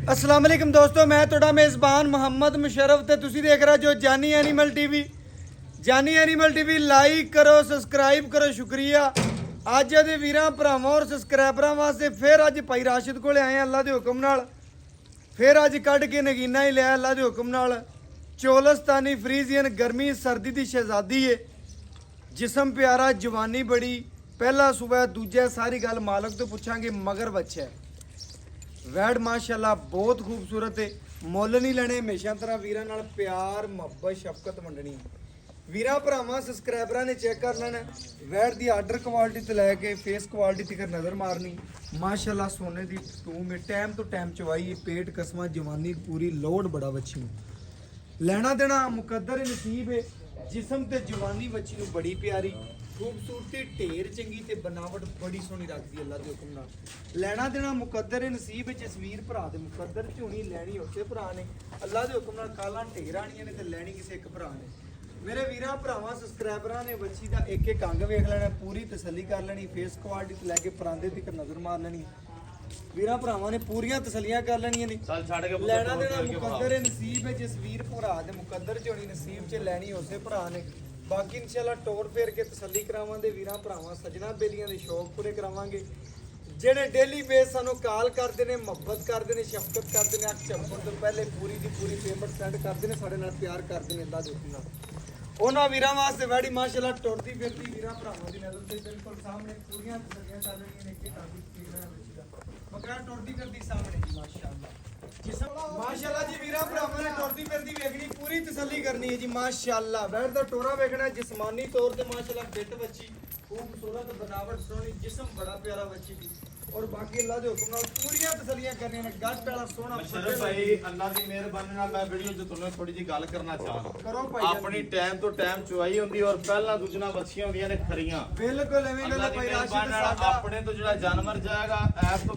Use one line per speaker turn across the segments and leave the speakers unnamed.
अस्सलाम वालेकुम दोस्तों, मैं ਤੁਹਾਡਾ मेज़बान ਮੁਹੰਮਦ ਮੁਸ਼ਰਫ ਤੇ ਤੁਸੀਂ ਦੇਖ ਰਹੇ ਜੋ ਜਾਨੀ ਐਨੀਮਲ ਟੀਵੀ। ਜਾਨੀ ਐਨੀਮਲ ਟੀਵੀ ਲਾਈਕ ਕਰੋ, ਸਬਸਕ੍ਰਾਈਬ ਕਰੋ, ਸ਼ੁਕਰੀਆ। ਅੱਜ ਦੇ ਵੀਰਾਂ ਭਰਾਵਾਂ ਔਰ ਸਬਸਕ੍ਰਾਈਬਰਾਂ ਵਾਸਤੇ ਫਿਰ ਅੱਜ ਭਾਈ ਰਾਸ਼ਿਦ ਕੋਲੇ ਆਏ ਅੱਲਾ ਦੇ ਹੁਕਮ ਨਾਲ। ਫਿਰ ਅੱਜ ਕੱਢ ਕੇ ਨਗੀਨਾ ਹੀ ਲਿਆ ਅੱਲਾ ਦੇ ਹੁਕਮ ਨਾਲ। ਚੋਲਸਤਾਨੀ ਫਰੀਜ਼ੀਅਨ ਗਰਮੀ ਸਰਦੀ ਦੀ ਸ਼ਹਿਜ਼ਾਦੀ ਏ, ਜਿਸਮ ਪਿਆਰਾ, ਜਵਾਨੀ ਬੜੀ, ਪਹਿਲਾ ਸੂਬਾ, ਦੂਜਾ ਸਾਰੀ ਗੱਲ ਮਾਲਕ ਤੋਂ ਪੁੱਛਾਂਗੇ। ਮਗਰ ਬੱਚਾ ਹੈ, ਵੈੜ ਮਾਸ਼ਾਅੱਲਾ ਬਹੁਤ ਖੂਬਸੂਰਤ ਹੈ। ਮੁੱਲ ਨਹੀਂ ਲੈਣੇ, ਹਮੇਸ਼ਾ ਤਰ੍ਹਾਂ ਵੀਰਾਂ ਨਾਲ ਪਿਆਰ, ਮੁਹੱਬਤ, ਸ਼ਫਕਤ ਵੰਡਣੀ। ਵੀਰਾਂ ਭਰਾਵਾਂ ਸਬਸਕ੍ਰਾਈਬਰਾਂ ਨੇ ਚੈੱਕ ਕਰ ਲੈਣਾ ਵੈੜ ਦੀ ਆਰਡਰ ਕੁਆਲਿਟੀ ਤੋਂ ਲੈ ਕੇ ਫੇਸ ਕੁਆਲਿਟੀ ਤੱਕ ਨਜ਼ਰ ਮਾਰਨੀ। ਮਾਸ਼ਾਅੱਲਾ ਸੋਨੇ ਦੀ ਟੂਮ ਹੈ, ਟਾਈਮ ਤੋਂ ਟਾਈਮ ਚਵਾਈ, ਪੇਟ ਕਸਮਾਂ, ਜਵਾਨੀ ਪੂਰੀ, ਲੋਡ ਬੜਾ ਬੱਚੀ ਨੂੰ। ਲੈਣਾ ਦੇਣਾ ਮੁਕੱਦਰ ਨਸੀਬ ਹੈ। ਜਿਸਮ ਤੇ ਜਵਾਨੀ ਬੱਚੀ ਨੂੰ ਬੜੀ ਪਿਆਰੀ, ਖੂਬਸੂਰਤੀ ਢੇਰ ਚੰਗੀ ਤੇ ਬਨਾਵਟ ਬੜੀ ਸੋਹਣੀ ਰੱਖਦੀ ਅੱਲਾ ਦੇ ਹੁਕਮ ਨਾਲ। ਲੈਣਾ ਦੇਣਾ ਮੁਕੱਦਰ ਨਸੀਬ ਜਸਵੀਰ ਭਰਾ ਦੇ ਮੁਕੱਦਰ ਝੋਣੀ ਲੈਣੀ ਉਸੇ ਭਰਾ ਨੇ ਅੱਲਾ ਦੇ ਹੁਕਮ ਨਾਲ। ਕਾਲਾਂ ਢੇਰ ਆਣੀਆਂ ਨੇ ਤੇ ਲੈਣੀ ਕਿਸੇ ਇੱਕ ਭਰਾ ਨੇ। ਮੇਰੇ ਵੀਰਾਂ ਭਰਾਵਾਂ ਸਬਸਕ੍ਰਾਈਬਰਾਂ ਨੇ ਬੱਚੀ ਦਾ ਇੱਕ ਇੱਕ ਅੰਗ ਵੇਖ ਲੈਣਾ, ਪੂਰੀ ਤਸੱਲੀ ਕਰ ਲੈਣੀ, ਫੇਸ ਕੁਆਲਿਟੀ ਤੋਂ ਲੈ ਕੇ ਪਰਾਂਦੇ ਤੱਕ ਨਜ਼ਰ ਮਾਰ ਲੈਣੀ। ਵੀਰਾਂ ਭਰਾਵਾਂ ਨੇ ਪੂਰੀਆਂ ਤਸੱਲੀਆਂ ਕਰ ਲੈਣੀਆਂ ਨੇ। ਲੈਣਾ ਦੇਣਾ ਮੁਕੱਦਰ ਨਸੀਬ ਹੈ ਜਸਵੀਰ ਭਰਾ ਦੇ ਮੁਕੱਦਰ ਝੋਣੀ ਨਸੀਬ 'ਚ ਲੈਣੀ ਉਸੇ ਭਰਾ ਨੇ। ਬਾਕੀ ਇਨਸ਼ਾਅੱਲਾ ਟੋਰ ਫੇਰ ਕੇ ਤਸੱਲੀ ਕਰਾਵਾਂਗੇ। ਵੀਰਾਂ ਭਰਾਵਾਂ ਸਜਣਾ ਬੇਲੀਆਂ ਦੇ ਸ਼ੌਕ ਪੂਰੇ ਕਰਾਵਾਂਗੇ। ਜਿਹੜੇ ਡੇਲੀ ਬੇਸ ਸਾਨੂੰ ਕਾਲ ਕਰਦੇ ਨੇ, ਮੁਹੱਬਤ ਕਰਦੇ ਨੇ, ਸ਼ਫਕਤ ਕਰਦੇ ਨੇ, ਅੱਖ ਝਪਕਣ ਤੋਂ ਪਹਿਲੇ ਪੂਰੀ ਦੀ ਪੂਰੀ ਪੇਮੈਂਟ ਸੈਂਡ ਕਰਦੇ ਨੇ, ਸਾਡੇ ਨਾਲ ਪਿਆਰ ਕਰਦੇ ਨੇ ਅੱਲਾ ਦੇ ਹੁਕਮ ਨਾਲ। ਉਹਨਾਂ ਵੀਰਾਂ ਵਾਸਤੇ ਵੈੜੀ ਮਾਸ਼ਾਅੱਲਾ ਟੁਰਦੀ ਫਿਰਦੀ ਵੀਰਾਂ ਭਰਾਵਾਂ ਦੀ ਨਜ਼ਰ ਤੇ ਬਿਲਕੁਲ ਸਾਹਮਣੇ ਪੂਰੀਆਂ ਤਸੱਲੀਆਂ ਕਰ ਲੈਣੀਆਂ ਨੇ। ਕਿ ਕਾਫੀ ਸਪੀਡ ਨਾਲ ਬੱਚੀ ਦਾ ਬਕਰਾ ਟੁਰਦੀ ਫਿਰਦੀ ਸਾਹਮਣੇ ਜੀ ਮਾਸ਼ਾਅੱਲਾ। ਮਾਸ਼ਾਅੱਲਾ ਜੀ ਵੀਰਾਂ ਭਰਾਵਾਂ ਨੇ ਟੁਰਦੀ ਫਿਰਦੀ ਵੇਖਣੀ, ਪੂਰੀ ਤਸੱਲੀ ਕਰਨੀ ਹੈ ਜੀ ਮਾਸ਼ਾਅੱਲਾ। ਵੈੜ ਦਾ ਟੋਰਾ ਵੇਖਣਾ, ਜਿਸਮਾਨੀ ਤੌਰ ਤੇ ਮਾਸ਼ਾਅੱਲਾ ਫਿੱਟ ਬੱਚੀ, ਖੂਬਸੂਰਤ ਬਣਾਵਟ, ਸੋਹਣੀ, ਜਿਸਮ ਬੜਾ ਪਿਆਰਾ ਬੱਚੀ ਦੀ। ਔਰ ਬਾਕੀ ਅੱਲਾ ਦੇ ਹੁਕਮ ਨਾਲ ਪੂਰੀਆਂ ਤਸੱਲੀਆਂ ਕਰਨੀਆਂ ਨੇ। ਗੱਟ ਵਾਲਾ ਸੋਹਣਾ
ਮੁਸ਼ਰਫ ਭਾਈ, ਅੱਲਾ ਦੀ ਮਿਹਰਬਾਨੀ ਨਾਲ ਮੈਂ ਵੀਡੀਓ 'ਚ ਤੁਹਾਨੂੰ ਥੋੜੀ ਜਿਹੀ ਗੱਲ ਕਰਨਾ ਚਾਹਾਂ।
ਕਰੋ ਭਾਈ।
ਆਪਣੀ ਟਾਈਮ ਤੋਂ ਟਾਈਮ ਚੁਆਈ ਹੁੰਦੀ ਔਰ ਪਹਿਲਾਂ ਦੂਜਣਾ ਬੱਚੀਆਂ ਹੁੰਦੀਆਂ ਨੇ ਖਰੀਆਂ।
ਬਿਲਕੁਲ ਐਵੇਂ ਗੱਲ ਭਾਈ ਰਾਸ਼ਿਦ ਸਾਡਾ
ਆਪਣੇ ਤੋਂ ਜਿਹੜਾ ਜਾਨਵਰ ਜਾਏਗਾ ਐਪ ਤੋਂ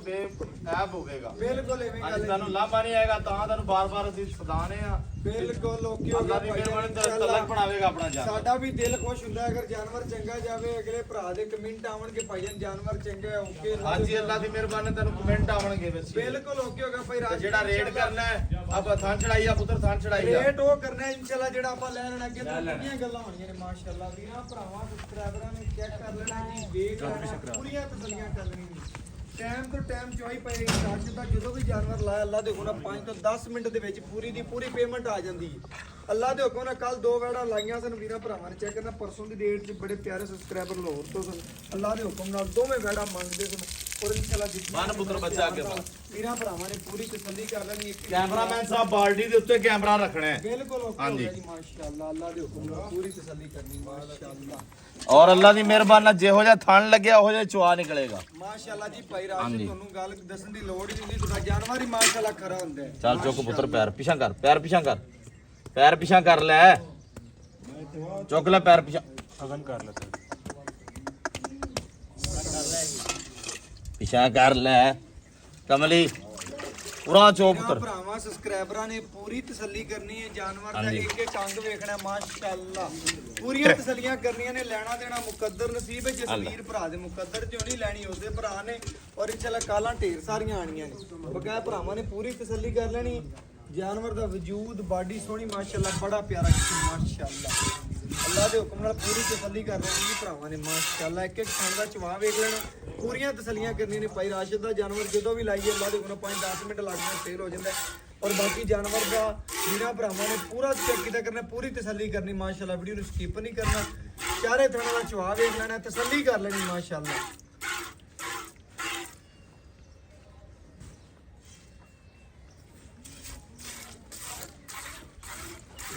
ਐਪ ਹੋਵੇਗਾ।
ਬਿਲਕੁਲ ਐਵੇਂ ਗੱਲ
ਤੁਹਾਨੂੰ ਲਾਭਾ ਨਹੀਂ ਆਏਗਾ ਤਾਂ ਤੁਹਾਨੂੰ ਬਾਰ-ਬਾਰ ਅਸੀਂ ਸਦਾਨੇ ਆ।
ਬਿਲਕੁਲ ਲੋਕੀ
ਅੱਲਾ ਦੀ ਮਿਹਰਬਾਨੀ ਨਾਲ ਤਲਕ ਬਣਾਵੇਗਾ ਆਪਣਾ ਜਾਨਵਰ।
ਸਾਡਾ ਵੀ ਦਿਲ ਖੁਸ਼ ਹੁੰਦਾ ਅਗਰ ਜਾਨਵਰ ਚੰਗਾ ਜਾਵੇ। ਅਗਲੇ ਭਰਾ ਦੇ ਕਮੈਂਟ ਆਵਣਗੇ ਭਾਈਜਾਨ ਜਾਨਵਰ ਚੰਗਾ ਹੈ, ਓਕੇ।
ਹਾਂਜੀ, ਅੱਲਾ ਦੀ ਮਿਹਰਬਾਨੀ ਤੈਨੂੰ ਕਮੈਂਟ ਆਵਣਗੇ ਵਿੱਚ।
ਬਿਲਕੁਲ ਓਕੇ ਹੋਗਾ ਭਾਈ ਰਾਸ਼ਿਦ।
ਜਿਹੜਾ ਰੇਟ ਕਰਨਾ ਹੈ ਆਪਾਂ ਥਾਂ ਚੜਾਈ ਆ ਪੁੱਤਰ, ਥਾਂ ਚੜਾਈ ਆ
ਰੇਟ ਉਹ ਕਰਨਾ ਹੈ ਇਨਸ਼ਾਅੱਲਾ ਜਿਹੜਾ ਆਪਾਂ ਲੈ ਲੈਣਾ। ਅੱਗੇ ਤਾਂ ਕਿੰਨੀਆਂ ਗੱਲਾਂ ਹੋਣੀਆਂ ਨੇ ਮਾਸ਼ਾਅੱਲਾ। ਵੀਰਾਂ ਭਰਾਵਾਂ ਸਬਸਕ੍ਰਾਈਬਰਾਂ ਨੇ ਚੈੱਕ ਕਰ ਲੈਣਾ ਜੀ, ਵੇਖ ਲੈਣਾ, ਪੂਰੀਆਂ ਤਸੱਲੀਆਂ ਕਰ ਲੈਣੀਆਂ। ਟਾਈਮ ਤੋਂ ਟਾਈਮ ਚੋਈ ਪਈ ਰਾਸ਼ਿਦ ਦਾ ਜਦੋਂ ਵੀ ਜਾਨਵਰ ਲਾਇਆ ਅੱਲਾ ਦੇ ਹੁਕਮ ਨਾਲ 5 ਤੋਂ 10 ਮਿੰਟ ਦੇ ਵਿੱਚ ਪੂਰੀ ਦੀ ਪੂਰੀ ਪੇਮੈਂਟ ਆ ਜਾਂਦੀ ਹੈ ਅੱਲਾ ਦੇ ਹੁਕਮ ਨਾਲ। ਕੱਲ 2 ਵੈੜਾਂ ਲਾਈਆਂ ਸਨ ਵੀਰਾਂ ਭਰਾਵਾਂ ਨੇ ਚੈੱਕ ਕਰਨਾ। ਪਰਸੋਂ ਦੀ ਡੇਟ 'ਚ ਬੜੇ ਪਿਆਰੇ ਸਬਸਕ੍ਰਾਈਬਰ ਲਾਹੌਰ ਤੋਂ ਸਨ, ਅੱਲਾ ਦੇ ਹੁਕਮ ਨਾਲ ਦੋਵੇਂ ਵੈੜਾਂ ਮੰਗਦੇ ਸਨ। ਔਰ ਇਨਸ਼ਾਅੱਲਾ
ਮਨ ਪੁੱਤਰ ਬੱਚਾ ਅੱਗੇ
ਵੀਰਾਂ ਭਰਾਵਾਂ ਨੇ ਪੂਰੀ ਤਸੱਲੀ ਕਰ ਲੈਣੀ।
ਕੈਮਰਾਮੈਨ ਸਾਹਿਬ ਬਾਲਟੀ ਦੇ ਉੱਤੇ ਕੈਮਰਾ ਰੱਖਣਾ ਹੈ।
ਬਿਲਕੁਲ ਓਕੇ ਹੋ ਗਿਆ ਜੀ ਮਾਸ਼ਾਅੱਲਾ। ਅੱਲਾ ਦੇ ਹੁਕਮ ਨਾਲ ਪੂਰੀ ਤਸੱਲੀ ਕਰਨੀ ਮਾਸ਼ਾਅੱਲਾ।
ਔਰ ਅੱਲਾ ਦੀ ਮਿਹਰਬਾਨੀ ਨਾਲ ਜਿਹੋ ਜਿਹਾ ਥਣ ਲੱਗਿਆ ਉਹ ਜਿਹਾ ਚੁਆ ਨਿਕਲੇਗਾ
ਮਾਸ਼ਾਅੱਲਾ ਜੀ। ਭਾਈ ਰਾਸ਼ਿਦ ਤੁਹਾਨੂੰ ਗੱਲ ਦੱਸਣ ਦੀ ਲੋੜ ਹੀ ਨਹੀਂ ਹੁੰਦੀ, ਤੁਹਾਡਾ ਜਾਨਵਰ ਹੀ ਮਾਸ਼ਾਅੱਲਾ ਖਰਾ ਹੁੰਦਾ ਹੈ।
ਚੱਲ ਚੁੱਕ ਪੁੱਤਰ, ਪੈਰ ਪਿਛਾਂ ਕਰ, ਪੈਰ ਪਿਛਾਂ ਕਰ, ਪੈਰ ਪਿਛਾਂ ਕਰ ਲੈ, ਚੁੱਕ ਲੈ ਪੈਰ ਪਿਛਾਂ,
ਅਗਨ ਕਰ ਲੈ
ਪਿਛਾਂ ਕਰ ਲੈ ਕਮਲੀ, ਪੂਰਾ ਚੋ ਪੁੱਤਰ।
ਭਰਾਵਾਂ ਸਬਸਕ੍ਰਾਈਬਰਾਂ ਨੇ ਪੂਰੀ ਤਸੱਲੀ ਕਰਨੀ ਹੈ ਜਾਨਵਰ ਦਾ, ਇੱਕ ਇੱਕ ਅੰਗ ਵੇਖਣਾ ਮਾਸ਼ਾਅੱਲਾ। ਪੂਰੀਆਂ ਤਸੱਲੀਆਂ ਕਰਨੀਆਂ ਨੇ। ਲੈਣਾ ਦੇਣਾ ਮੁਕੱਦਰ ਨਸੀਬ ਹੈ ਜਸਵੀਰ ਭਰਾ ਦੇ ਮੁਕੱਦਰ ਜੋ ਨਹੀਂ ਲੈਣੀ ਉਸਦੇ ਭਰਾ ਨੇ। ਔਰ ਇਨਸ਼ਾਅੱਲਾ ਕਾਲਾਂ ਢੇਰ ਸਾਰੀਆਂ ਆਣੀਆਂ ਨੇ। ਬਕਾਇਆ ਭਰਾਵਾਂ ਨੇ ਪੂਰੀ ਤਸੱਲੀ ਕਰ ਲੈਣੀ। ਜਾਨਵਰ ਦਾ ਵਜੂਦ, ਬਾਡੀ ਸੋਹਣੀ ਮਾਸ਼ਾਅੱਲਾ, ਬੜਾ ਪਿਆਰਾ ਮਾਸ਼ਾਅੱਲਾ। ਅੱਲਾ ਦੇ ਹੁਕਮ ਨਾਲ ਪੂਰੀ ਤਸੱਲੀ ਕਰ ਲੈਣੀ ਜੀ ਭਰਾਵਾਂ ਨੇ ਮਾਸ਼ਾਅੱਲਾ। ਇੱਕ ਇੱਕ ਥਣ ਦਾ ਚਵਾ ਵੇਖ ਲੈਣਾ, ਪੂਰੀਆਂ ਤਸੱਲੀਆਂ ਕਰਨੀਆਂ ਨੇ। ਭਾਈ ਰਾਸ਼ਿਦ ਦਾ ਜਾਨਵਰ ਜਦੋਂ ਵੀ ਲਾਈਏ ਅੱਲਾ ਦੇ ਹੁਕਮ ਨਾਲ 5-10 ਮਿੰਟ ਲੱਗਦੇ ਸੇਲ ਹੋ ਜਾਂਦਾ। ਔਰ ਬਾਕੀ ਜਾਨਵਰ ਦਾ ਵੀਰਾਂ ਭਰਾਵਾਂ ਨੇ ਪੂਰਾ ਚੈੱਕ ਕੀਤਾ ਕਰਨਾ, ਪੂਰੀ ਤਸੱਲੀ ਕਰਨੀ ਮਾਸ਼ਾਅੱਲਾ। ਵੀਡੀਓ ਨੂੰ ਸਕਿਪ ਨਹੀਂ ਕਰਨਾ, ਚਾਰੇ ਥਣਾਂ ਦਾ ਚਵਾ ਵੇਖ ਲੈਣਾ, ਤਸੱਲੀ ਕਰ ਲੈਣੀ ਮਾਸ਼ਾਅੱਲਾ।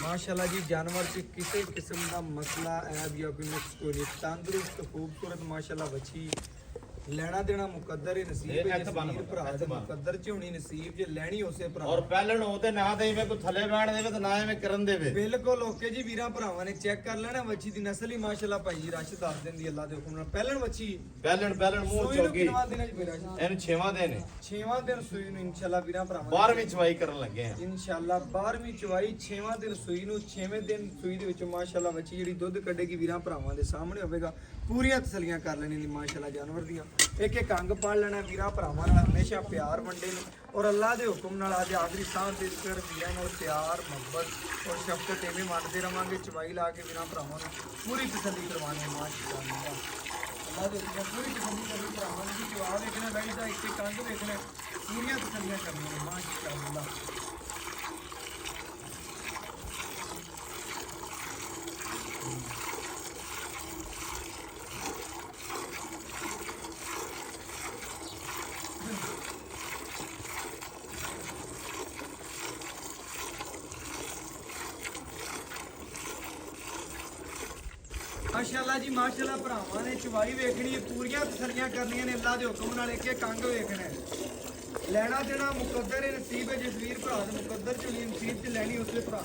माशाल्लाह जी जानवर की किसी किस्म का मसला ऐब या कोई नुक्स कोई नहीं, तंदुरुस्त खूबसूरत माशाल्लाह बच्ची। ਲੈਣਾ ਦੇਣਾ ਮੁਕੱਦਰ ਹੀ ਨਸੀਬ ਹੈ ਜਸਵੀਰ ਭਰਾ ਦੇ ਮੁਕੱਦਰ ਚ ਹੋਣੀ ਨਸੀਬ ਜੇ ਲੈਣੀ ਉਸੇ ਭਰਾ।
ਔਰ ਪਹਿਲਣ ਹੋ ਤੇ ਨਾ ਦੇਵੇਂ ਕੋਈ ਥੱਲੇ ਬੈਣ ਦੇਵੇ ਤੇ ਨਾ ਐਵੇਂ ਕਰਨ ਦੇਵੇ।
ਬਿਲਕੁਲ ਓਕੇ ਜੀ। ਵੀਰਾਂ ਭਰਾਵਾਂ ਨੇ ਚੈੱਕ ਕਰ ਲੈਣਾ ਬੱਚੀ ਦੀ ਨਸਲ ਹੀ ਮਾਸ਼ਾਅੱਲਾ। ਭਾਈ ਰਾਸ਼ਿਦ ਦੱਸ ਦਿੰਦੀ ਅੱਲਾ ਦੇ ਹੁਕਮ ਨਾਲ। ਪਹਿਲਣ ਬੱਚੀ,
ਪਹਿਲਣ ਮੂੰਹ ਚੋਗੀ
ਕਿੰਨਾ ਦਿਨ ਜੀ ਮੇਰਾ
ਇਹਨੂੰ 6ਵਾਂ ਦਿਨ ਹੈ।
6ਵਾਂ ਦਿਨ ਸੂਈ ਨੂੰ ਇਨਸ਼ਾਅੱਲਾ ਵੀਰਾਂ ਭਰਾਵਾਂ
12ਵੀਂ ਚਵਾਈ ਕਰਨ ਲੱਗੇ ਆ
ਇਨਸ਼ਾਅੱਲਾ। 12ਵੀਂ ਚਵਾਈ 6ਵਾਂ ਦਿਨ ਸੂਈ ਨੂੰ, 6ਵੇਂ ਦਿਨ ਸੂਈ ਦੇ ਵਿੱਚ ਮਾਸ਼ਾਅੱਲਾ ਬੱਚੀ ਜਿਹੜੀ ਦੁੱਧ ਕੱਢੇਗੀ ਵੀਰਾਂ ਭਰਾਵਾਂ ਦੇ ਸਾਹਮਣੇ ਹੋਵੇਗਾ। ਪੂਰੀਆਂ ਤਸੱਲੀਆਂ ਕਰ ਲੈਣੀ ਨੇ ਮਾਸ਼ਾਅੱਲਾ ਜਾਨਵਰ ਦੀਆਂ। ਇੱਕ ਇੱਕ ਅੰਗ ਪਾੜ ਲੈਣਾ ਵੀਰਾਂ ਭਰਾਵਾਂ ਨਾਲ ਹਮੇਸ਼ਾ ਪਿਆਰ ਵੰਡੇ ਨੇ ਔਰ ਅੱਲਾ ਦੇ ਹੁਕਮ ਨਾਲ ਅੱਜ ਆਖਰੀ ਸਾਹ ਦੇ ਕਰ ਵੀਰਾਂ ਨਾਲ ਪਿਆਰ ਮੁਹੱਬਤ ਔਰ ਸ਼ਫਕਤ ਐਵੇਂ ਮੰਨਦੇ ਰਵਾਂਗੇ ਚਵਾਈ ਲਾ ਕੇ ਵੀਰਾਂ ਭਰਾਵਾਂ ਨੂੰ ਪੂਰੀ ਤਸੱਲੀ ਕਰਵਾਉਣੀ ਮਾਸ਼ਾਅੱਲਾ ਅੱਲਾ ਦੇ ਹੁਕਮ ਨਾਲ ਪੂਰੀ ਤਸੱਲੀ ਕਰਨੀ ਭਰਾਵਾਂ ਨੂੰ ਜਵਾਬ ਵੇਖਣਾ ਬਈ ਦਾ ਇੱਕ ਇੱਕ ਅੰਗ ਵੇਖਣਾ ਪੂਰੀਆਂ ਤਸੱਲੀਆਂ ਕਰਨੀਆਂ ਮਾਸ਼ਾਅੱਲਾ ਮਾਸ਼ਾਅੱਲਾ ਜੀ ਮਾਸ਼ਾਅੱਲਾ ਭਰਾਵਾਂ ਨੇ ਚਵਾਈ ਵੇਖਣੀ ਪੂਰੀਆਂ ਤਸੱਲੀਆਂ ਕਰਨੀਆਂ ਨੇ ਅੱਲਾ ਦੇ ਹੁਕਮ ਨਾਲ ਇੱਕ ਇੱਕ ਅੰਗ ਵੇਖਣਾ ਲੈਣਾ ਦੇਣਾ ਮੁਕੱਦਰ ਹੈ ਨਸੀਬ ਹੈ ਜਿਸ ਵੀਰ ਭਰਾ ਦੇ ਮੁਕੱਦਰ ਚ ਵੀ ਨਸੀਬ ਚ ਲੈਣੀ ਉਸਲੇ ਭਰਾ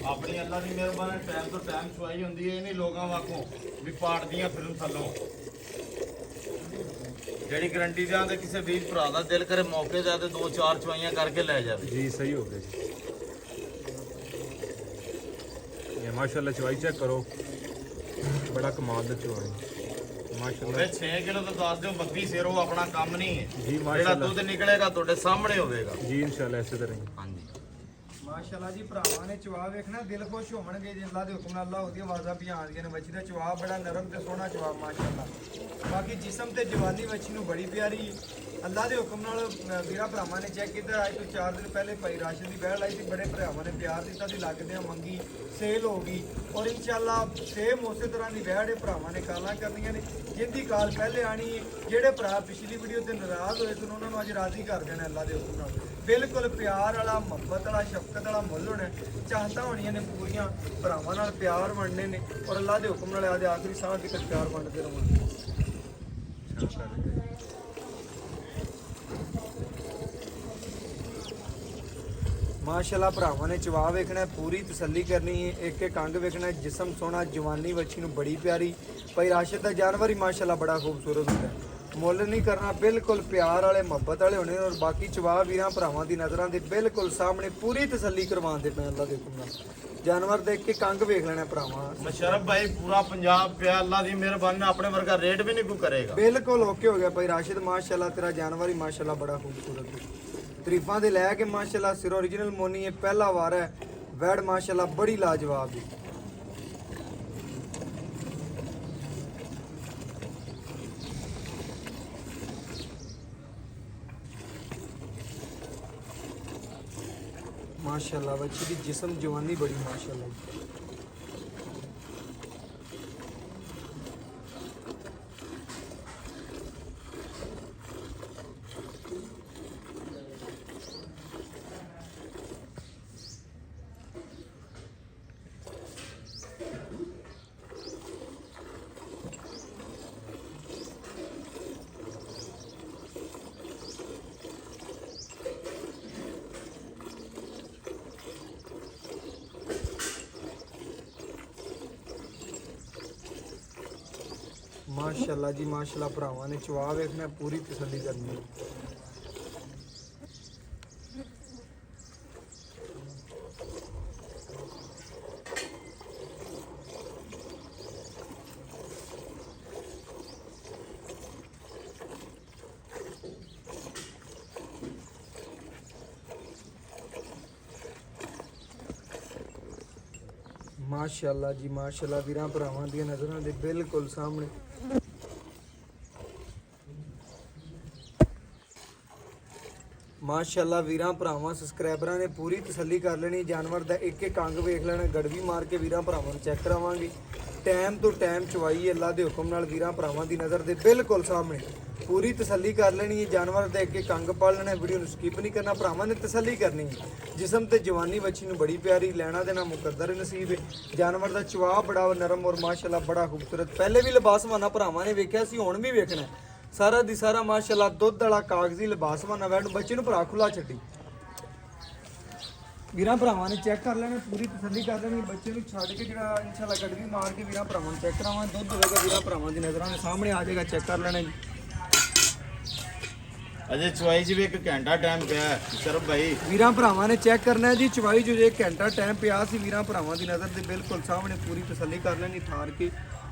ਆਪਣੀ ਅੱਲਾ ਦੀ ਮਿਹਰਬਾਨੀ ਟਾਈਮ ਤੋਂ ਟਾਈਮ ਚਵਾਈ ਹੁੰਦੀ ਹੈ ਇਹ ਨਹੀਂ ਲੋਕਾਂ ਵਾਂਗੂ ਵੀ ਪਾੜਦੀਆਂ ਫਿਰਨ ਥੱਲੋਂ ਜਿਹੜੀ ਗਰੰਟੀ ਦਿਆਂ ਤੇ ਕਿਸੇ ਵੀਰ ਭਰਾ ਦਾ ਦਿਲ ਕਰੇ ਮੌਕੇ ਤੇ ਤੇ 2-4 ਚਵਾਈਆਂ ਕਰਕੇ ਲੈ ਜਾਵੇ
जी सही हो गया जी ये माशाल्लाह चवाई चेक करो बड़ा कमाल दा चवाई माशाल्लाह
ਵੇ 6 ਕਿਲੋ ਤੋਂ ਦੱਸ ਦਿਓ 32 ਸਿਰ ਉਹ ਆਪਣਾ ਕੰਮ ਨਹੀਂ ਹੈ
जी
ਜਿਹੜਾ
माशाल्लाह
ਦੁੱਧ ਨਿਕਲੇਗਾ ਤੁਹਾਡੇ ਸਾਹਮਣੇ ਹੋਵੇਗਾ
जी इंशाल्लाह ऐसे तरह ही
ਹਾਂਜੀ
ਮਾਸ਼ਾਅੱਲਾ ਜੀ ਭਰਾਵਾਂ ਨੇ ਚਵਾ ਵੇਖਣਾ ਦਿਲ ਖੁਸ਼ ਹੋਣਗੇ ਜੇ ਅੱਲਾ ਦੇ ਹੁਕਮ ਨਾਲ ਅੱਲਾ ਉਹਦੀ ਆਵਾਜ਼ਾਂ ਵੀ ਆਉਂਦੀਆਂ ਨੇ ਬੱਚੀ ਦਾ ਚਵਾ ਬੜਾ ਨਰਮ ਤੇ ਸੋਹਣਾ ਚਵਾ ਮਾਸ਼ਾਅੱਲਾ ਬਾਕੀ ਜਿਸਮ ਤੇ ਜਵਾਨੀ ਬੱਚੀ ਨੂੰ ਬੜੀ ਪਿਆਰੀ ਅੱਲਾ ਦੇ ਹੁਕਮ ਨਾਲ ਵੀਰਾ ਭਰਾਵਾਂ ਨੇ ਚੈੱਕ ਕੀਤਾ ਅੱਜ ਤੋਂ 4 ਦਿਨ ਪਹਿਲੇ ਭਾਈ ਰਾਸ਼ਨ ਦੀ ਬਹਿ ਲਾਈ ਸੀ ਬੜੇ ਭਰਾਵਾਂ ਨੇ ਪਿਆਰ ਦਿੱਤਾ ਸੀ ਲੱਗਦੇ ਆ ਮੰਗੀ ਸੇਲ ਹੋ ਗਈ ਔਰ ਇਨਸ਼ਾਅੱਲਾ ਸੇਮ ਉਸੇ ਤਰ੍ਹਾਂ ਦੀ ਵਹਿੜੇ ਭਰਾਵਾਂ ਨੇ ਕਾਲਾਂ ਕਰਨੀਆਂ ਨੇ ਜਿੰਦੀ ਕਾਲ ਪਹਿਲੇ ਆਣੀ ਹੈ ਜਿਹੜੇ ਭਰਾ ਪਿਛਲੀ ਵੀਡੀਓ ਤੇ ਨਾਰਾਜ਼ ਹੋਏ ਸਨ ਉਹਨਾਂ ਨੂੰ ਅੱਜ ਰਾਜ਼ੀ ਕਰ ਦੇਣਾ ਅੱਲਾ ਦੇ ਹੁਕਮ ਨਾਲ ਬਿਲਕੁਲ ਪਿਆਰ ਵਾਲਾ ਮੁਹੱਬਤ ਵਾਲਾ ਸ਼ਫਕਤ ਵਾਲਾ ਮੁੱਲ ਹੋਣਾ ਚਾਹਤਾਂ ਹੋਣੀਆਂ ਨੇ ਪੂਰੀਆਂ ਭਰਾਵਾਂ ਨਾਲ ਪਿਆਰ ਵੰਡਣੇ ਨੇ ਔਰ ਅੱਲਾ ਦੇ ਹੁਕਮ ਨਾਲ ਆਦੇ ਆਖਰੀ ਸਾਹ ਤੱਕ ਪਿਆਰ ਵੰਡਦੇ ਰਹਾਂਗੇ ਮਾਸ਼ਾਅੱਲਾ ਭਰਾਵਾਂ ਨੇ ਚਵਾ ਵੇਖਣਾ ਪੂਰੀ ਤਸੱਲੀ ਕਰਨੀ ਹੈ ਇੱਕ ਇੱਕ ਅੰਗ ਵੇਖਣਾ ਜਿਸਮ ਸੋਹਣਾ ਜਵਾਨੀ ਬੱਚੀ ਨੂੰ ਬੜੀ ਪਿਆਰੀ ਭਾਈ ਰਾਸ਼ਦ ਦਾ ਜਾਨਵਰ ਹੀ ਮਾਸ਼ਾਅੱਲਾ ਬੜਾ ਖੂਬਸੂਰਤ ਹੁੰਦਾ ਮੁੱਲ ਨਹੀਂ ਕਰਨਾ ਬਿਲਕੁਲ ਪਿਆਰ ਵਾਲੇ ਮੁਹੱਬਤ ਵਾਲੇ ਹੋਣੇ ਔਰ ਬਾਕੀ ਚਵਾ ਵੀਰਾਂ ਭਰਾਵਾਂ ਦੀ ਨਜ਼ਰਾਂ ਦੇ ਬਿਲਕੁਲ ਸਾਹਮਣੇ ਪੂਰੀ ਤਸੱਲੀ ਕਰਵਾਉਂਦੇ ਪਏ ਅੱਲਾ ਦੇ ਹੁਕਮ ਨਾਲ ਜਾਨਵਰ ਦੇਖ ਕੇ ਕੰਗ ਵੇਖ ਲੈਣਾ ਭਰਾਵਾਂ
ਮਸ਼ਰਫ ਭਾਈ ਪੂਰਾ ਪੰਜਾਬ ਪਿਆ ਅੱਲਾ ਦੀ ਮਿਹਰਬਾਨੀ ਨਾਲ ਆਪਣੇ ਵਰਗਾ ਰੇਟ ਵੀ ਨਹੀਂ ਕੋਈ ਕਰੇਗਾ
ਬਿਲਕੁਲ ਓਕੇ ਹੋ ਗਿਆ ਭਾਈ ਰਾਸ਼ਿਦ ਮਾਸ਼ਾਅੱਲਾ ਤੇਰਾ ਜਾਨਵਰ ਹੀ ਮਾਸ਼ਾਅੱਲਾ ਬੜਾ ਖੂਬਸੂਰਤ ਹੈ ਤਰੀਫਾਂ ਦੇ ਲੈ ਕੇ ਮਾਸ਼ਾਅੱਲਾ ਸਿਰ ओरिजिनल ਮੋਨੀ ਹੈ ਪਹਿਲਾ ਵਾਰ ਹੈ ਵੈੜ ਮਾਸ਼ਾਅੱਲਾ ਬੜੀ ਲਾਜਵਾਬ ਹੈ माशाल्लाह बच्ची की जिस्म जवानी बड़ी माशाल्लाह माशाल्लाह जी माशाल्लाह भरावां ने चवा वेखना पूरी तसल्ली करनी है माशाल्लाह जी माशाल्लाह वीरां भरावां दी नज़रां दे बिल्कुल सामने माशाल्लाह वीरां भरावां सबसक्राइबरां ने पूरी तसल्ली कर लेनी जानवर दा एक एक अंग वेख लेना गड़वी मार के वीरां भरावां नूं चेक करावांगे टाइम तो टाइम चवाई अल्लाह दे हुक्म नाल वीरां भरावां दी नज़र दे बिल्कुल सामने ਪੂਰੀ ਤਸੱਲੀ ਕਰ ਲੈਣੀ ਹੈ। ਜਾਨਵਰ ਦੇ ਅੱਗੇ ਕੰਗ ਪਾ ਲੈਣਾ, ਵੀਡੀਓ ਨੂੰ ਸਕਿਪ ਨਹੀਂ ਕਰਨਾ। ਭਰਾਵਾਂ ਨੇ ਤਸੱਲੀ ਕਰਨੀ ਹੈ। ਜਿਸਮ ਤੇ ਜਵਾਨੀ ਬੱਚੀ ਨੂੰ ਬੜੀ ਪਿਆਰੀ, ਲੈਣਾ ਦੇਣਾ ਮੁਕੱਦਰ ਨਸੀਬ ਹੈ। ਜਾਨਵਰ ਦਾ ਚਵਾ ਬੜਾ ਨਰਮ ਔਰ ਮਾਸ਼ਾਅੱਲਾ ਬੜਾ ਖੂਬਸੂਰਤ। ਪਹਿਲੇ ਵੀ ਲਿਬਾਸਵਾਨਾ ਭਰਾਵਾਂ ਨੇ ਵੇਖਿਆ ਸੀ, ਹੁਣ ਵੀ ਵੇਖਣਾ ਹੈ। ਸਾਰਾ ਦੀ ਸਾਰਾ ਮਾਸ਼ਾਅੱਲਾ ਦੁੱਧ ਵਾਲਾ ਕਾਗਜ਼ੀ ਲਿਬਾਸਵਾਨਾ ਵੈਡ ਬੱਚੇ ਨੂੰ ਭਰਾ ਖੁੱਲਾ ਛੱਡੀ। ਵੀਰਾਂ ਭਰਾਵਾਂ ਨੇ ਚੈੱਕ ਕਰ ਲੈਣਾ, ਪੂਰੀ ਤਸੱਲੀ ਕਰ ਲੈਣੀ। ਬੱਚੇ ਨੂੰ ਛੱਡ ਕੇ ਜਿਹੜਾ ਇਨਸ਼ਾਅੱਲਾ ਗੱਡੀ ਮਾਰ ਕੇ ਵੀਰਾਂ ਭਰਾਵਾਂ ਨੂੰ ਚੈੱਕ ਕਰਾਵਾਂਗੇ। ਦੁੱਧ ਹੋਵੇਗਾ ਵੀਰਾਂ ਭਰਾਵਾਂ ਦੀ ਨਜ਼ਰਾਂ ਦੇ ਸਾਹਮਣੇ ਆ ਜਾਏਗਾ, ਚੈੱਕ ਕਰ ਲੈਣਾ ਜੀ।
ਅਜੇ ਚਵਾਈ 'ਚ ਵੀ 1 ਘੰਟਾ ਟਾਈਮ ਪਿਆ ਹੈ ਸ਼ਰਫ ਭਾਈ।
ਵੀਰਾਂ ਭਰਾਵਾਂ ਨੇ ਚੈੱਕ ਕਰਨਾ ਹੈ ਜੀ। ਚਵਾਈ ਜੋ ਜੇ ਘੰਟਾ ਟਾਈਮ ਪਿਆ ਸੀ, ਵੀਰਾਂ ਭਰਾਵਾਂ ਦੀ ਨਜ਼ਰ ਦੇ ਬਿਲਕੁਲ ਸਾਹਮਣੇ ਪੂਰੀ ਤਸੱਲੀ ਕਰ ਲੈਣੀ। ਠਾਰ ਕੇ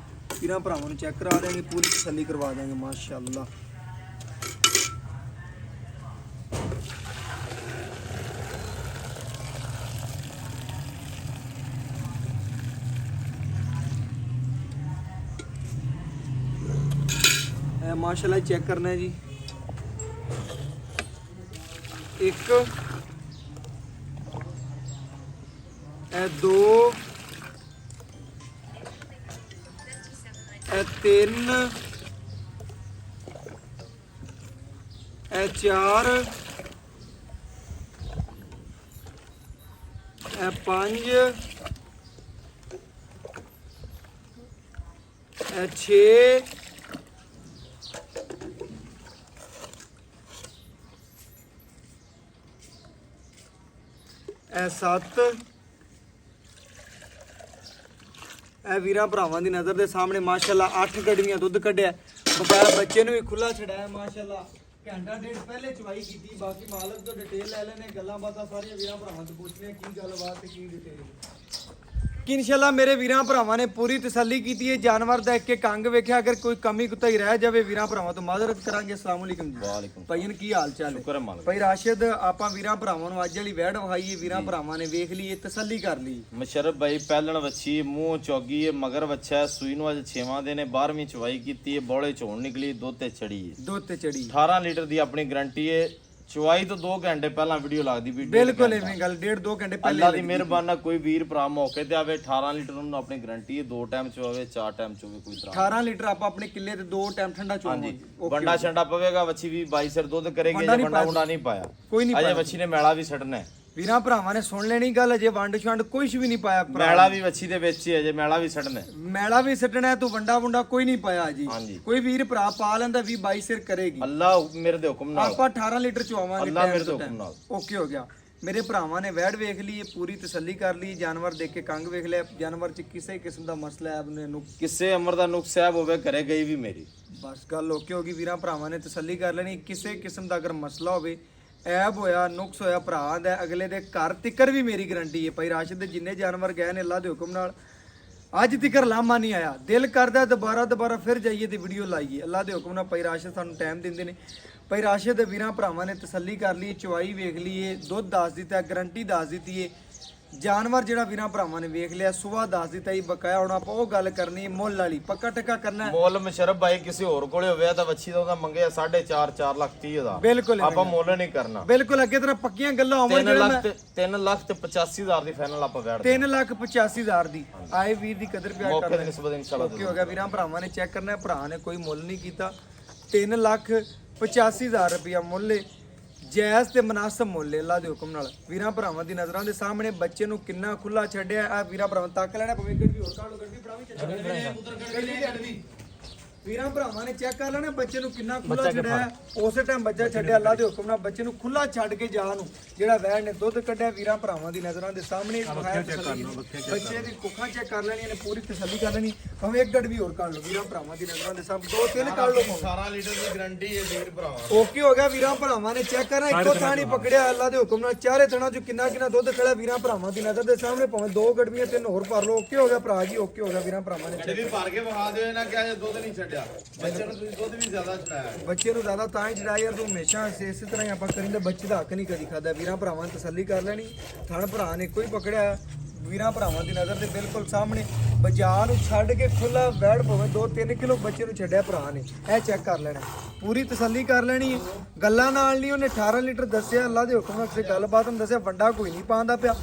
ਵੀਰਾਂ ਭਰਾਵਾਂ ਨੂੰ ਚੈੱਕ ਕਰਾ ਦੇਣਗੇ, ਪੂਰੀ ਤਸੱਲੀ ਕਰਵਾ ਦੇਣਗੇ ਮਾਸ਼ਾਅੱਲਾ। माशाल्लाह चेक करना है जी। एक दो तीन चार 5 6 7 ਵੀਰਾਂ ਭਰਾਵਾਂ ਦੀ ਨਜ਼ਰ ਦੇ ਸਾਹਮਣੇ ਮਾਸ਼ਾਅੱਲਾ 8 ਗੱਡੀਆਂ ਦੁੱਧ ਕੱਢਿਆ। ਬਕਾਇਆ ਬੱਚੇ ਨੂੰ ਵੀ ਖੁੱਲਾ ਛੜਾਇਆ ਮਾਸ਼ਾਅੱਲਾ। ਘੰਟਾ ਡੇਢ ਪਹਿਲੇ ਚਵਾਈ ਕੀਤੀ। ਬਾਕੀ ਮਾਲਕ ਤੋਂ ਡਿਟੇਲ ਲੈ ਲੈਣੇ, ਗੱਲਾਂ ਬਾਤਾਂ ਸਾਰੀਆਂ ਵੀਰਾਂ ਭਰਾਵਾਂ ਤੋਂ ਪੁੱਛਣੇ ਕੀ ਗੱਲਬਾਤ ਤੇ ਕੀ ਡਿਟੇਲ ਕਿ ਇਨਸ਼ਾਅੱਲਾ ਮੇਰੇ ਵੀਰਾਂ ਭਰਾਵਾਂ ਨੇ ਪੂਰੀ ਤਸੱਲੀ ਕੀਤੀ ਹੈ। ਜਾਨਵਰ ਦਾ ਇੱਕ ਅੰਗ ਵੇਖਿਆ, ਅਗਰ ਕੋਈ ਕਮੀ ਕੁਤਾਈ ਰਹਿ ਜਾਵੇ ਵੀਰਾਂ ਭਰਾਵਾਂ ਤੋਂ ਮਾਜ਼ਰਤ ਕਰਾਂਗੇ। ਅਸਲਾਮ ਵਾਲੇਕੁਮ ਜੀ।
ਵਾਲੇਕੁਮ
ਭਾਈਨ ਕੀ ਹਾਲ ਚਾਲ ਹੈ?
ਸ਼ੁਕਰ ਹੈ ਮਾਲਕ।
ਭਾਈ ਰਾਸ਼ਿਦ, ਆਪਾਂ ਵੀਰਾਂ ਭਰਾਵਾਂ ਨੂੰ ਅੱਜ ਵਾਲੀ ਵੈੜ ਵਹਾਈਏ, ਵੀਰਾਂ ਭਰਾਵਾਂ ਨੇ ਵੇਖ ਲਈ, ਤਸੱਲੀ ਕਰ ਲਈ।
ਮੁਸ਼ਰਫ ਭਾਈ ਪਹਿਲਣ ਵੱਛੀ ਮੂੰਹ ਚੌਗੀ ਹੈ, ਮਗਰ ਵੱਛਾ ਹੈ, ਸੂਈ ਨੂੰ ਅੱਜ 6ਵਾਂ ਦਿਨ ਹੈ, 12ਵੀਂ ਚਵਾਈ ਕੀਤੀ ਹੈ, ਬੋਲੇ ਝੋਣ ਨਿਕਲੀ, ਦੁੱਧ ਤੇ ਚੜੀ ਹੈ।
ਦੁੱਧ ਤੇ ਚੜੀ
18 ਲੀਟਰ ਦੀ ਆਪਣੀ ਗਾਰੰਟੀ ਹੈ। ਚਵਾਈ ਤੋਂ 2 ਘੰਟੇ ਪਹਿਲਾਂ ਵੀਡੀਓ ਲੱਗਦੀ ਵੀ
ਬਿਲਕੁਲ ਐਵੇਂ ਗੱਲ 1.5-2 ਘੰਟੇ ਪਹਿਲੇ
ਅੱਲਾ ਦੀ ਮਿਹਰਬਾਨੀ ਨਾਲ ਕੋਈ ਵੀਰ ਭਰਾ ਮੌਕੇ ਤੇ ਆਵੇ। 18 ਲੀਟਰ ਨੂੰ ਆਪਣੀ ਗਾਰੰਟੀ ਹੈ। 2 ਟਾਈਮ ਚੋਵੇ, 4 ਟਾਈਮ ਚੋਵੇ, ਕੋਈ ਤਰ੍ਹਾਂ
18 ਲੀਟਰ ਆਪਾਂ ਆਪਣੇ ਕਿੱਲੇ ਤੇ 2 ਟਾਈਮ ਠੰਡਾ ਚੋਵਾਂਗੇ।
ਵੰਡਾ ਛੰਡਾ ਪਵੇਗਾ। ਵੱਛੀ ਵੀ 22 ਸਿਰ ਦੁੱਧ ਕਰੇਗੀ। ਜੇ ਵੰਡਾ ਵੰਡਾ ਨਹੀਂ ਪਾਇਆ
ਕੋਈ ਨਹੀਂ
ਅਜੇ ਵੱਛੀ ਨੇ ਮੈਲਾ ਵੀ ਛੱਡਣਾ ਹੈ।
ਵੀਰਾਂ ਭਰਾਵਾਂ ਨੇ ਸੁਣ ਲੈਣੀ ਗੱਲ, ਅਜੇ ਵੰਡ ਛੰਡ ਕੁਝ ਵੀ ਨਹੀਂ ਪਾਇਆ।
ਮੈਲਾ ਵੀ ਵੱਛੀ ਦੇ ਵਿੱਚ ਹੀ ਹੈ, ਜੇ ਮੈਲਾ ਵੀ ਛੱਡਣਾ ਹੈ।
ਮੈਲਾ ਵੀ ਸੱਟਣਾ ਤੂੰ, ਵੰਡਾ ਵੰਡਾ ਕੋਈ ਨਹੀਂ ਪਾਇਆ ਜੀ।
ਹਾਂਜੀ।
ਕੋਈ ਵੀਰ ਭਰਾ ਪਾ ਲੈਂਦਾ 20-22 ਸਿਰ ਕਰੇਗੀ।
ਅੱਲਾ ਮੇਰੇ ਦੇ ਹੁਕਮ ਨਾਲ
ਆਪਾਂ 18 ਲੀਟਰ ਚਵਾਵਾਂਗੇ।
ਅੱਲਾ ਮੇਰੇ ਦੇ ਹੁਕਮ ਨਾਲ
ਓਕੇ ਹੋ ਗਿਆ। ਮੇਰੇ ਭਰਾਵਾਂ ਨੇ ਵੈੜ ਵੇਖ ਲਈ, ਪੂਰੀ ਤਸੱਲੀ ਕਰ ਲਈ। ਜਾਨਵਰ ਦੇਖ ਕੇ ਕੰਗ ਵੇਖ ਲਿਆ। ਜਾਨਵਰ 'ਚ ਕਿਸੇ ਕਿਸਮ ਦਾ ਮਸਲਾ ਹੈ ਉਹਨੂੰ
ਕਿਸੇ ਅਮਰ ਦਾ ਨੁਕਸ ਸਾਹਿਬ ਹੋਵੇ ਘਰੇ ਗਈ ਵੀ ਮੇਰੀ
ਬਸ ਗੱਲ ਓਕੇ ਹੋ ਗਈ। ਵੀਰਾਂ ਭਰਾਵਾਂ ਨੇ ਤਸੱਲੀ ਕਰ ਲੈਣੀ। ਕਿਸੇ ਕਿਸਮ ਦਾ ਅਗਰ ਮਸਲਾ ਹੋਵੇ, ਐਬ ਹੋਇਆ, ਨੁਕਸ ਹੋਇਆ, ਭਰਾ ਦਾ ਅਗਲੇ ਦੇ ਘਰ ਤਿੱਕਰ ਵੀ ਮੇਰੀ ਗਾਰੰਟੀ ਹੈ। ਭਾਈ ਰਾਸ਼ਿਦ ਦੇ ਜਿੰਨੇ ਜਾਨਵਰ ਗਏ ਨੇ ਅੱਲਾ ਦੇ ਹੁਕਮ ਨਾਲ ਅੱਜ ਤਿੱਕਰ ਲਾਮਾ ਨਹੀਂ ਆਇਆ। ਦਿਲ ਕਰਦਾ ਦੁਬਾਰਾ ਫਿਰ ਜਾਈਏ ਤੇ ਵੀਡੀਓ ਲਾਈਏ। ਅੱਲਾ ਦੇ ਹੁਕਮ ਨਾਲ ਭਾਈ ਰਾਸ਼ਿਦ ਸਾਨੂੰ ਟਾਈਮ ਦਿੰਦੇ ਨੇ। ਭਾਈ ਰਾਸ਼ਿਦ ਦੇ ਵੀਰਾਂ ਭਰਾਵਾਂ ਨੇ ਤਸੱਲੀ ਕਰ ਲਈ, ਚਵਾਈ ਵੇਖ ਲਈਏ, ਦੁੱਧ ਦੱਸ ਦਿੱਤਾ, ਗਾਰੰਟੀ ਦੱਸ ਦਿੱਤੀ ਹੈ। ਜਾਨਵਰ ਜਿਹੜਾ ਵੀਰਾਂ ਭਰਾਵਾਂ ਨੇ ਵੇਖ ਲਿਆ, ਸੁਬਾਹ ਦੱਸ ਦਿੱਤਾ ਹੀ। ਬਕਾਇਆ ਹੁਣ ਆਪਾਂ ਉਹ ਗੱਲ ਕਰਨੀ ਹੈ ਮੁੱਲ ਵਾਲੀ, ਪੱਕਾ ਟੱਕਾ ਕਰਨਾ ਹੈ।
ਮੁੱਲ ਮੁਸ਼ਰਫ ਭਾਈ ਕਿਸੇ ਹੋਰ ਕੋਲੇ ਹੋਵੇ ਤਾਂ ਵੱਛੀ ਦਾ ਉਹਦਾ ਮੰਗਿਆ 4.5 ਲੱਖ 30 ਹਜ਼ਾਰ।
ਬਿਲਕੁਲ
ਆਪਾਂ ਮੁੱਲ ਨਹੀਂ ਕਰਨਾ।
ਬਿਲਕੁਲ ਅੱਗੇ ਤਰ੍ਹਾਂ ਪੱਕੀਆਂ ਗੱਲਾਂ ਹੋਣ।
3 ਲੱਖ ਤੇ 85 ਹਜ਼ਾਰ ਦੀ ਫਾਈਨਲ ਆਪਾਂ ਬੈਠ
3,85,000 ਦੀ ਆਏ ਵੀਰ ਦੀ ਕਦਰ ਪਿਆਰ
ਮੌਕੇ
ਕਰਦੇ
ਤੇ ਨਿਸਬਤ ਇਨਸ਼ਾਅੱਲਾ
ਓਕੇ ਹੋ ਗਿਆ। ਵੀਰਾਂ ਭਰਾਵਾਂ ਨੇ ਚੈੱਕ ਕਰਨਾ ਹੈ, ਭਰਾ ਨੇ ਕੋਈ ਮੁੱਲ ਨਹੀਂ ਕੀਤਾ। 3,85,000 ਰੁਪਇਆ ਮੁੱਲ ਹੈ, ਜਾਇਜ਼ ਤੇ ਮਨਾਸਬ ਮੁੱਲ ਹੈ ਅੱਲਾ ਦੇ ਹੁਕਮ ਨਾਲ। ਵੀਰਾਂ ਭਰਾਵਾਂ ਦੀ ਨਜ਼ਰਾਂ ਦੇ ਸਾਹਮਣੇ ਬੱਚੇ ਨੂੰ ਕਿੰਨਾ ਖੁੱਲਾ ਛੱਡਿਆ। ਆ ਵੀਰਾਂ ਭਰਾਵਾਂ ਤੱਕ ਲੈਣਾ ਪਵੇ, ਗੱਡੀ ਹੋਰ ਕਾਢ ਲੋ, ਗੱਡੀ ਫੜਾਵੀਂ। ਵੀਰਾਂ ਭਰਾਵਾਂ ਨੇ ਚੈੱਕ ਕਰ ਲੈਣਾ ਬੱਚੇ ਨੂੰ ਕਿੰਨਾ ਖੁੱਲਾ ਛੱਡਿਆ। ਉਸੇ ਟਾਈਮ ਬੱਚਾ ਛੱਡਿਆ ਅੱਲਾ ਦੇ ਹੁਕਮ ਨਾਲ। ਬੱਚੇ ਨੂੰ ਖੁੱਲਾ ਛੱਡ ਕੇ ਜਾ ਨੂੰ ਜਿਹੜਾ ਵੈੜ ਨੇ ਦੁੱਧ ਕੱਢਿਆ। ਵੀਰਾਂ ਭਰਾਵਾਂ ਦੀ ਨਜ਼ਰਾਂ ਦੇ ਸਾਹਮਣੇ ਬੱਚੇ ਦੀ ਕੁੱਖਾਂ ਚੈੱਕ ਕਰ ਲੈਣੀਆਂ ਨੇ, ਪੂਰੀ ਤਸੱਲੀ ਕਰ ਲੈਣੀ। ਭਾਵੇਂ 1 ਗੱਡੀ ਵੀ ਹੋਰ ਕਾਢ ਲੋ। ਵੀਰਾਂ ਭਰਾਵਾਂ ਦੀ ਨਜ਼ਰਾਂ ਦੇ ਸਾਹਮਣੇ 2-3 ਕਾਢ ਲੋ।
18 ਲੀਟਰ ਦੀ ਗਾਰੰਟੀ ਹੈ ਵੀਰ ਭਰਾਵਾ।
ਓਕੇ ਹੋ ਗਿਆ। ਵੀਰਾਂ ਭਰਾਵਾਂ ਨੇ ਚੈੱਕ ਕਰਨਾ, ਇੱਕੋ ਥਾਂ ਨਹੀਂ ਪਕੜਿਆ ਅੱਲਾ ਦੇ ਹੁਕਮ ਨਾਲ। ਚਾਰੇ ਥਣਾਂ 'ਚ ਕਿੰਨਾ ਦੁੱਧ ਖੜਾ ਵੀਰਾਂ ਭਰਾਵਾਂ ਦੀ ਨਜ਼ਰ ਦੇ ਸਾਹਮਣੇ। ਭਾਵੇਂ 2 ਗੱਡੀਆਂ 3 ਹੋਰ ਭਰ ਲੋ। ਓਕੇ ਹੋ ਗਿਆ ਭਰਾ ਜੀ, ਓਕੇ ਹੋ ਗਿਆ। ਵੀਰਾਂ ਭਰਾਵਾਂ ਨੇ
ਵੀ ਭਰ ਕੇ ਵਹਾ ਦਿਓ ਨਾ ਕਿ ਦੁੱਧ ਨਹੀਂ ਛੱਡਿਆ। ਬੱਚੇ ਨੂੰ ਤੁਸੀਂ ਦੁੱਧ ਵੀ ਜ਼ਿਆਦਾ ਚੜਾਇਆ।
ਬੱਚੇ ਨੂੰ ਜ਼ਿਆਦਾ ਤਾਂ ਹੀ ਚੜਾਇਆ ਯਾਰ, ਤੂੰ ਹਮੇਸ਼ਾ ਇਸੇ ਤਰ੍ਹਾਂ ਹੀ ਆਪਾਂ ਕਰੀਂਦੇ। ਬੱਚੇ ਦਾ ਹੱਕ ਨਹੀਂ ਕਦੀ ਖਾਦਾ। ਵੀਰਾਂ ਭਰਾਵਾਂ ਨੇ ਤਸੱਲੀ ਕਰ ਲੈਣੀ। ਥਣ ਭਰਾ ਨੇ ਕੋਈ ਪਕੜਿਆ ਵੀਰਾਂ ਭਰਾਵਾਂ ਦੀ ਨਜ਼ਰ ਦੇ ਬਿਲਕੁਲ ਸਾਹਮਣੇ। ਬਾਜ਼ਾਰ ਨੂੰ ਛੱਡ ਕੇ ਖੁੱਲਾ ਬੈਠ ਪਵੇ। 2-3 ਕਿਲੋ ਬੱਚੇ ਨੂੰ ਛੱਡਿਆ ਭਰਾ ਨੇ। ਇਹ ਚੈੱਕ ਕਰ ਲੈਣਾ, ਪੂਰੀ ਤਸੱਲੀ ਕਰ ਲੈਣੀ ਹੈ। ਗੱਲਾਂ ਨਾਲ ਨਹੀਂ, ਉਹਨੇ 18 ਲੀਟਰ ਦੱਸਿਆ ਅੱਲਾ ਦੇ ਹੁਕਮ ਨਾਲ। ਕਿਸੇ ਗੱਲਬਾਤ ਨੂੰ ਦੱਸਿਆ ਵੰਡਾ ਕੋਈ ਨਹੀਂ ਪਾਉਂਦਾ ਪਿਆ।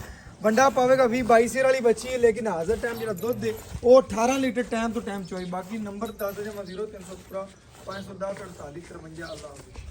ਵੰਡਾ ਪਾਵੇਗਾ 20-22 ਸਿਰ ਵਾਲੀ ਬੱਚੀ ਹੈ, ਲੇਕਿਨ ਹਾਜ਼ਰ ਟਾਈਮ ਜਿਹੜਾ ਦੁੱਧ ਦੇ ਉਹ 18 ਲੀਟਰ ਟਾਈਮ ਤੋਂ ਟਾਈਮ ਚੋਈ। ਬਾਕੀ ਨੰਬਰ ਦੱਸ ਦੇ ਮੈਂ 0300 510 48 53 ਅੱਲਾਹ ਹਾਫਿਜ਼।